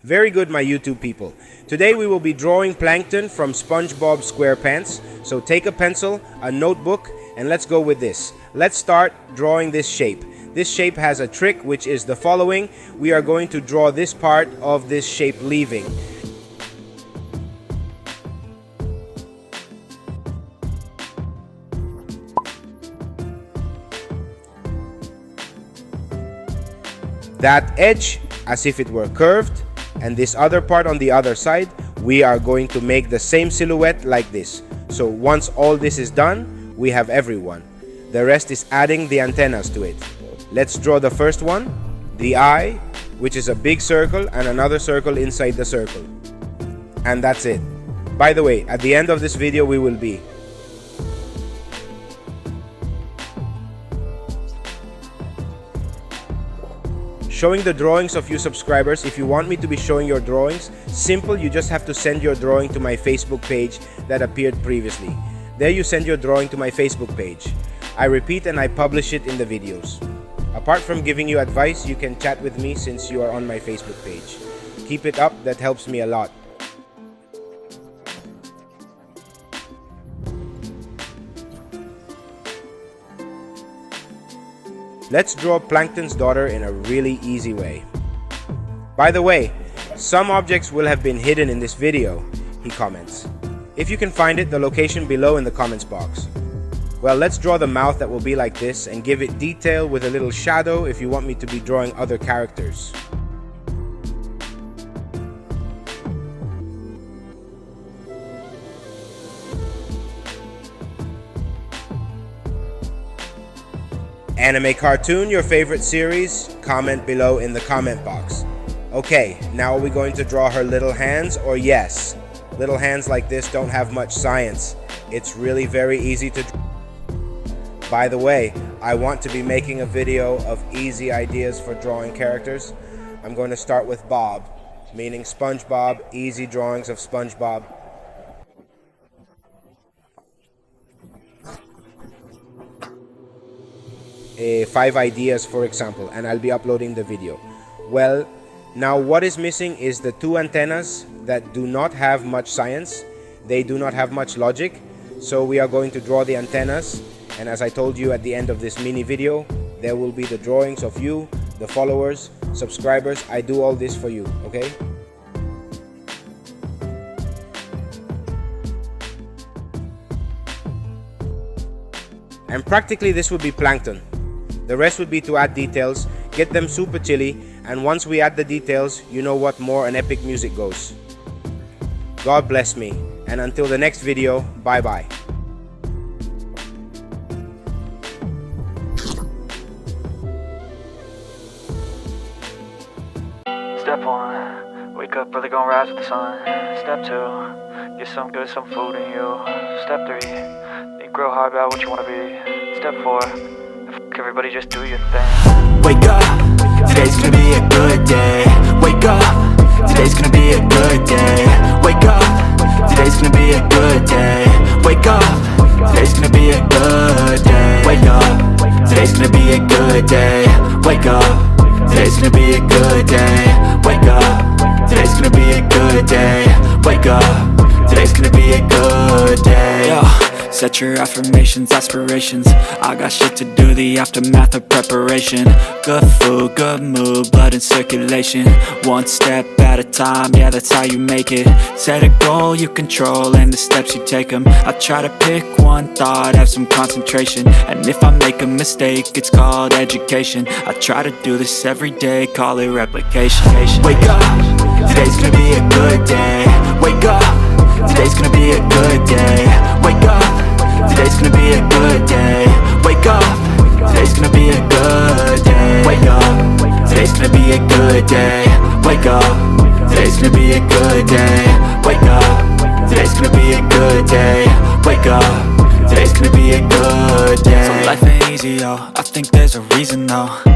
Very good, my YouTube people. Today we will be drawing Plankton from SpongeBob SquarePants. So take a pencil, a notebook, and let's go with this. Let's start drawing this shape. This shape has a trick, which is the following. We are going to draw this part of this shape leaving. That edge as if it were curved, and this other part on the other side, we are going to make the same silhouette like this. So once all this is done, we have everyone. The rest is adding the antennas to it. Let's draw the first one, the eye, which is a big circle and another circle inside the circle. And that's it. By the way, at the end of this video we will be showing the drawings of you subscribers. If you want me to be showing your drawings, simple, you just have to send your drawing to my Facebook page that appeared previously. There you send your drawing to my Facebook page. I repeat and I publish it in the videos. Apart from giving you advice, you can chat with me since you are on my Facebook page. Keep it up, that helps me a lot. Let's draw Plankton's daughter in a really easy way. By the way, some objects will have been hidden in this video, he comments. If you can find it, the location below in the comments box. Well, let's draw the mouth that will be like this and give it detail with a little shadow if you want me to be drawing other characters. Anime cartoon, your favorite series? Comment below in the comment box. Okay, now are we going to draw her little hands or yes? Little hands like this don't have much science. It's really very easy to draw. By the way, I want to be making a video of easy ideas for drawing characters. I'm going to start with Bob, meaning SpongeBob, easy drawings of SpongeBob. 5 ideas, for example, and I'll be uploading the video. Well, now what is missing is the 2 antennas that do not have much science. They do not have much logic. So we are going to draw the antennas, and as I told you at the end of this mini video, there will be the drawings of you, the followers, subscribers. I do all this for you, okay? And practically this would be Plankton. The rest would be to add details, get them super chilly, and once we add the details, you know what, more and epic music goes. God bless me, and until the next video, bye bye. Step 1, wake up early, gonna rise with the sun. Step 2, get some good, some food in you. Step 3, think real hard about what you wanna be. Step 4, everybody just do your thing. Wake up, today's gonna be a good day. Wake up, today's gonna be a good day. Wake up, today's gonna be a good day. Wake up, today's gonna be a good day. Wake up, today's gonna be a good day. Wake up, today's gonna be a good day. Wake up, today's gonna be a good day. Wake up, today's gonna be a good day. Yo. Set your affirmations, aspirations. I got shit to do, the aftermath of preparation. Good food, good mood, blood in circulation. One step at a time, yeah, that's how you make it. Set a goal you control and the steps you take them. I try to pick one thought, have some concentration. And if I make a mistake, it's called education. I try to do this every day, call it replication. Wake up, today's gonna be a good day. Wake up, today's gonna be a good day. Wake up, today's gonna be a good day. Wake up, today's gonna be a good day. Wake up, today's gonna be a good day. Wake up, today's gonna be a good day. Wake up, today's gonna be a good day. Wake up, today's gonna be a good day. So life ain't easy, yo, I think there's a reason though.